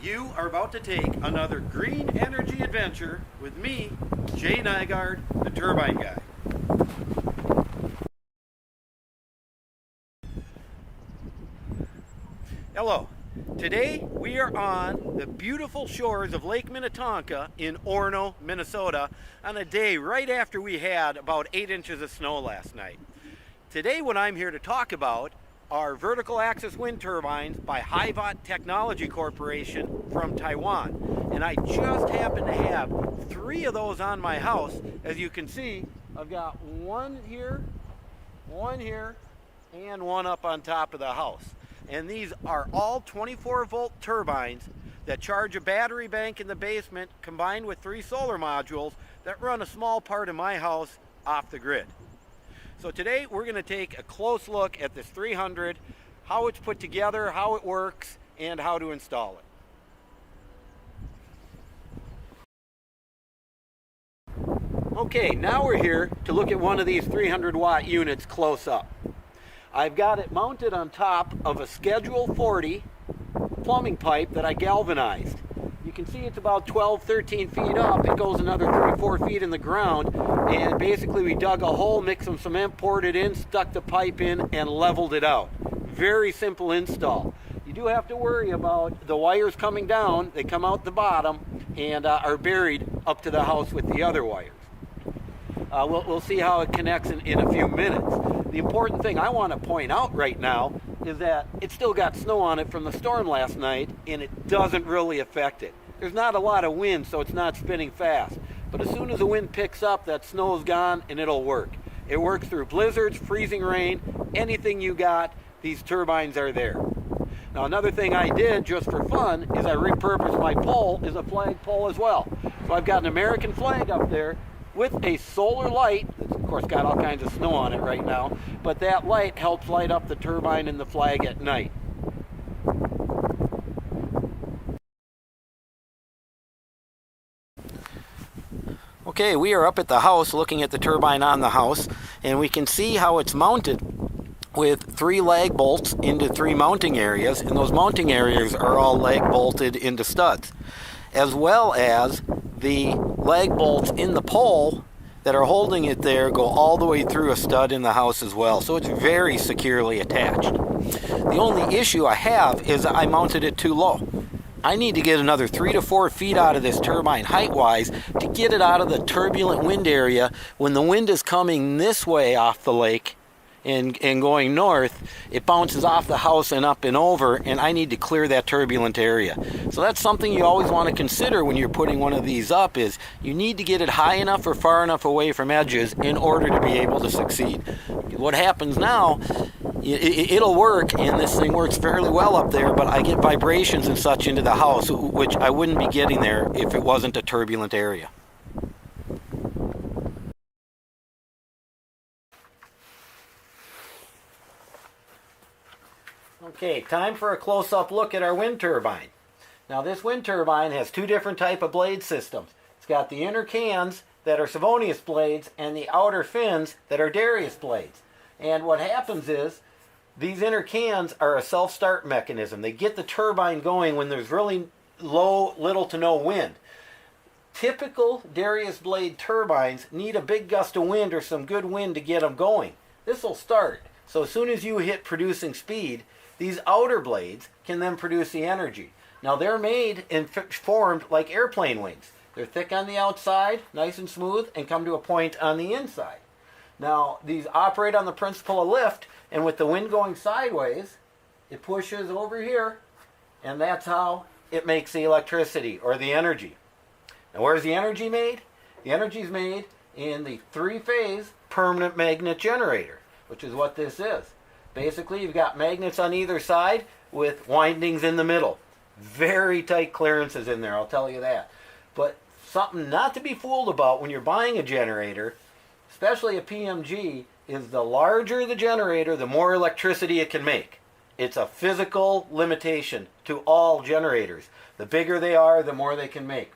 You are about to take another green energy adventure with me, Jay Nygaard, the Turbine Guy. Hello. Today we are on the beautiful shores of Lake Minnetonka in Orono, Minnesota on a day right after we had about 8 inches of snow last night. Today what I'm here to talk about are vertical axis wind turbines by Hyvot Technology Corporation from Taiwan. And I just happen to have 3 of those on my house. As you can see, I've got one here, and one up on top of the house. And these are all 24-volt turbines that charge a battery bank in the basement combined with 3 solar modules that run a small part of my house off the grid. So today we're going to take a close look at this 300, how it's put together, how it works, and how to install it. Okay, now we're here to look at one of these 300-watt units close up. I've got it mounted on top of a Schedule 40 plumbing pipe that I galvanized. You can see it's about 12, 13 feet up. It goes another 3, 4 feet in the ground. And basically we dug a hole, mixed some cement, poured it in, stuck the pipe in, and leveled it out. Very simple install. You do have to worry about the wires coming down. They come out the bottom and are buried up to the house with the other wires. We'll see how it connects in a few minutes. The important thing I want to point out right now is that it still got snow on it from the storm last night, and it doesn't really affect it. There's not a lot of wind, so it's not spinning fast. But as soon as the wind picks up, that snow is gone and it'll work. It works through blizzards, freezing rain, anything you got, these turbines are there. Now another thing I did just for fun is I repurposed my pole as a flag pole as well. So I've got an American flag up there with a solar light. It's of course got all kinds of snow on it right now, but that light helps light up the turbine and the flag at night. Okay, we are up at the house looking at the turbine on the house, and we can see how it's mounted with 3 lag bolts into 3 mounting areas, and those mounting areas are all lag bolted into studs, as well as the lag bolts in the pole that are holding it there go all the way through a stud in the house as well, so it's very securely attached. The only issue I have is I mounted it too low. I need to get another 3 to 4 feet out of this turbine height-wise to get it out of the turbulent wind area. When the wind is coming this way off the lake and going north, it bounces off the house and up and over, and I need to clear that turbulent area. So that's something you always want to consider when you're putting one of these up, is you need to get it high enough or far enough away from edges in order to be able to succeed. What happens now, it'll work, and this thing works fairly well up there, but I get vibrations and such into the house, which I wouldn't be getting there if it wasn't a turbulent area. Okay, time for a close-up look at our wind turbine. Now this wind turbine has 2 different type of blade systems. It's got the inner cans that are Savonius blades and the outer fins that are Darius blades. And what happens is these inner cans are a self-start mechanism. They get the turbine going when there's really little to no wind. Typical Darius blade turbines need a big gust of wind or some good wind to get them going. This will start. So as soon as you hit producing speed, these outer blades can then produce the energy. Now they're made and formed like airplane wings. They're thick on the outside, nice and smooth, and come to a point on the inside. Now these operate on the principle of lift, and with the wind going sideways, it pushes over here, and that's how it makes the electricity or the energy. Now where's the energy made? The energy is made in the 3-phase permanent magnet generator, which is what this is. Basically, you've got magnets on either side with windings in the middle. Very tight clearances in there, I'll tell you that. But something not to be fooled about when you're buying a generator, especially a PMG, is the larger the generator, the more electricity it can make. It's a physical limitation to all generators. The bigger they are, the more they can make.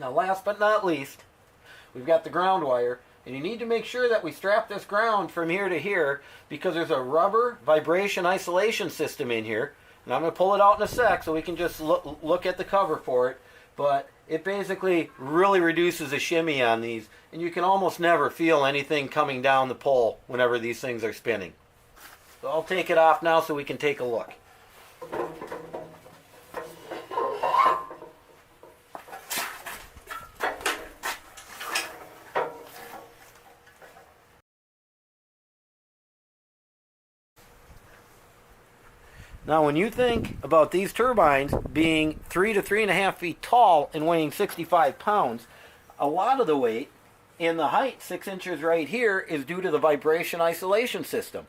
Now last but not least, we've got the ground wire. And you need to make sure that we strap this ground from here to here, because there's a rubber vibration isolation system in here And I'm going to pull it out in a sec so we can just look at the cover for it. But it basically really reduces the shimmy on these, and you can almost never feel anything coming down the pole whenever these things are spinning. So I'll take it off now so we can take a look. Now, when you think about these turbines being 3 to 3.5 feet tall and weighing 65 pounds, a lot of the weight in the height, 6 inches right here, is due to the vibration isolation system.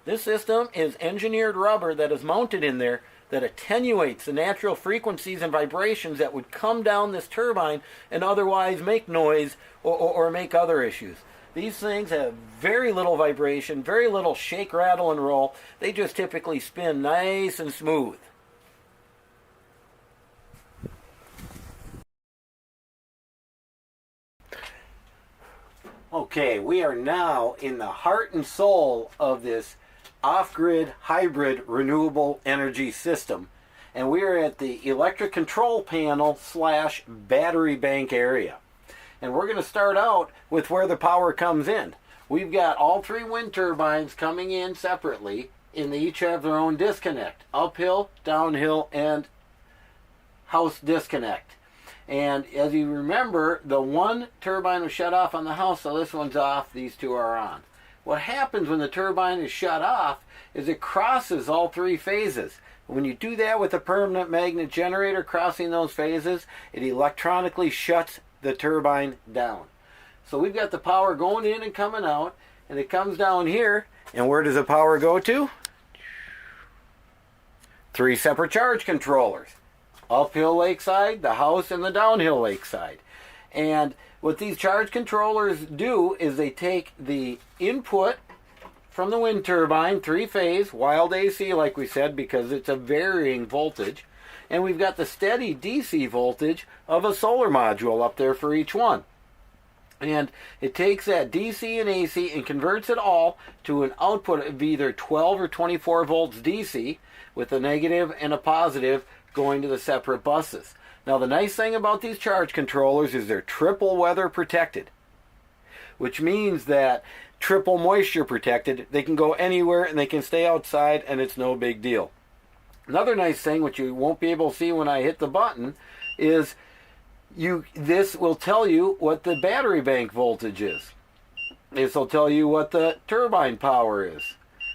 This system is engineered rubber that is mounted in there that attenuates the natural frequencies and vibrations that would come down this turbine and otherwise make noise or make other issues. These things have very little vibration, very little shake, rattle, and roll. They just typically spin nice and smooth. Okay, we are now in the heart and soul of this off-grid hybrid renewable energy system. And we are at the electric control panel / battery bank area. And we're going to start out with where the power comes in. We've got all 3 wind turbines coming in separately, and they each have their own disconnect. Uphill, downhill, and house disconnect. And as you remember, the one turbine was shut off on the house, so this one's off, these 2 are on. What happens when the turbine is shut off is it crosses all 3 phases. When you do that with a permanent magnet generator crossing those phases, it electronically shuts the turbine down. So we've got the power going in and coming out, and it comes down here, and where does the power go to? 3 separate charge controllers. Uphill lakeside, the house, and the downhill lakeside. And what these charge controllers do is they take the input from the wind turbine, 3-phase, wild AC like we said, because it's a varying voltage, and we've got the steady DC voltage of a solar module up there for each one. And it takes that DC and AC and converts it all to an output of either 12 or 24 volts DC with a negative and a positive going to the separate buses. Now, the nice thing about these charge controllers is they're triple weather protected, which means that triple moisture protected. They can go anywhere and they can stay outside, and it's no big deal. Another nice thing, which you won't be able to see when I hit the button, is this will tell you what the battery bank voltage is. This will tell you what the turbine power is.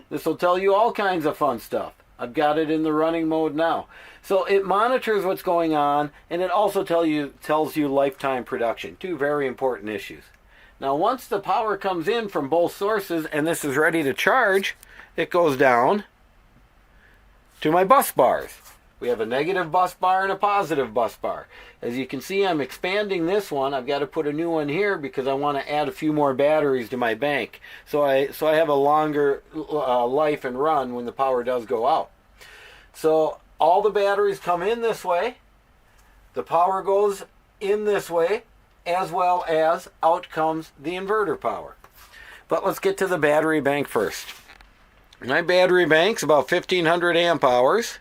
This will tell you all kinds of fun stuff. I've got it in the running mode now. So it monitors what's going on, and it also tells you lifetime production. 2 very important issues. Now, once the power comes in from both sources and this is ready to charge, it goes down to my bus bars. We have a negative bus bar and a positive bus bar. As you can see, I'm expanding this one. I've got to put a new one here because I want to add a few more batteries to my bank. So I have a longer life and run when the power does go out. So all the batteries come in this way. The power goes in this way, as well as out comes the inverter power. But let's get to the battery bank first. My battery bank's about 1500 amp hours.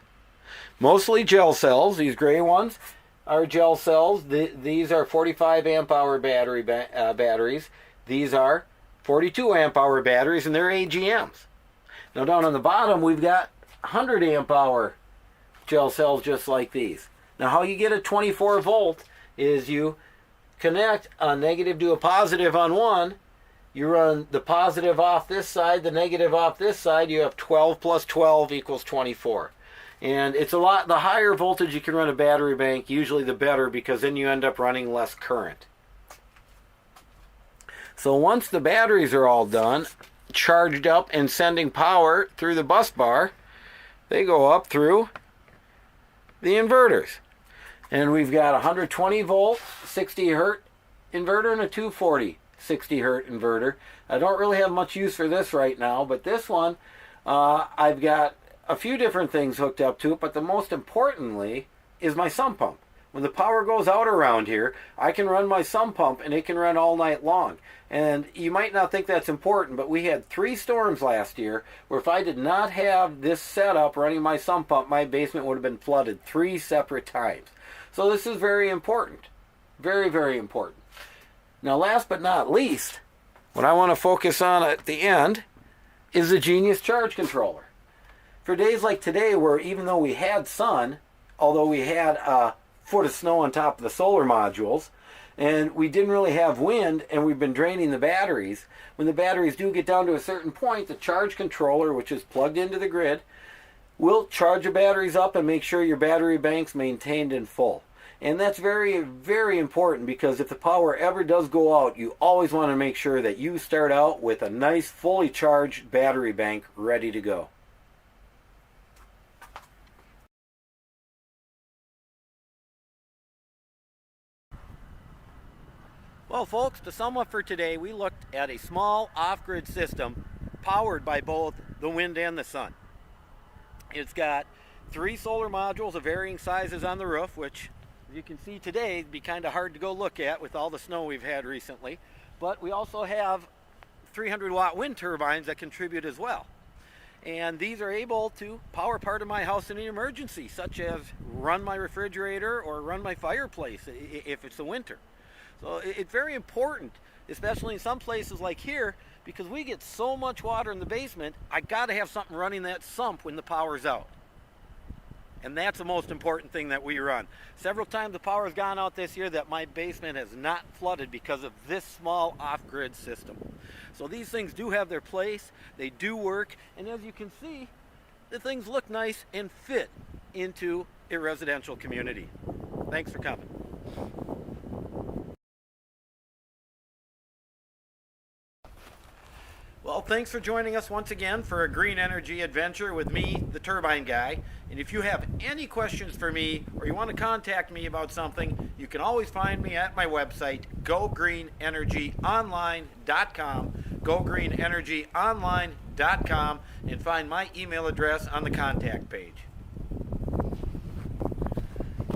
Mostly gel cells. These gray ones are gel cells. These are 45 amp hour batteries. These are 42 amp hour batteries, and they're AGMs. Now down on the bottom we've got 100 amp hour gel cells just like these. Now how you get a 24 volt is you connect a negative to a positive on one. You run the positive off this side, the negative off this side. You have 12 plus 12 equals 24. And it's the higher voltage you can run a battery bank, usually the better, because then you end up running less current. So once the batteries are all done, charged up and sending power through the bus bar, they go up through the inverters. And we've got a 120 volt, 60 hertz inverter and a 240 60 hertz inverter. I don't really have much use for this right now, but this one, I've got a few different things hooked up to it, but the most importantly is my sump pump. When the power goes out around here, I can run my sump pump and it can run all night long. And you might not think that's important, but we had 3 storms last year where if I did not have this setup running my sump pump, my basement would have been flooded 3 separate times. So this is very important. Very, very important. Now, last but not least, what I want to focus on at the end is the Genius Charge Controller. For days like today where even though we had sun, although we had a foot of snow on top of the solar modules, and we didn't really have wind, and we've been draining the batteries, when the batteries do get down to a certain point, the charge controller, which is plugged into the grid, will charge your batteries up and make sure your battery bank's maintained and full. And that's very, very important, because if the power ever does go out, you always want to make sure that you start out with a nice fully charged battery bank ready to go. Well, folks, to sum up for today, we looked at a small off-grid system powered by both the wind and the sun. It's got 3 solar modules of varying sizes on the roof, which, as you can see today, it'd be kind of hard to go look at with all the snow we've had recently. But we also have 300-watt wind turbines that contribute as well. And these are able to power part of my house in an emergency, such as run my refrigerator or run my fireplace if it's the winter. So it's very important, especially in some places like here, because we get so much water in the basement, I gotta have something running that sump when the power's out. And that's the most important thing that we run. Several times the power's gone out this year that my basement has not flooded because of this small off-grid system. So these things do have their place, they do work, and as you can see, the things look nice and fit into a residential community. Thanks for coming. Well, thanks for joining us once again for a green energy adventure with me, the Turbine Guy. And if you have any questions for me or you want to contact me about something, you can always find me at my website, gogreenenergyonline.com, gogreenenergyonline.com, and find my email address on the contact page.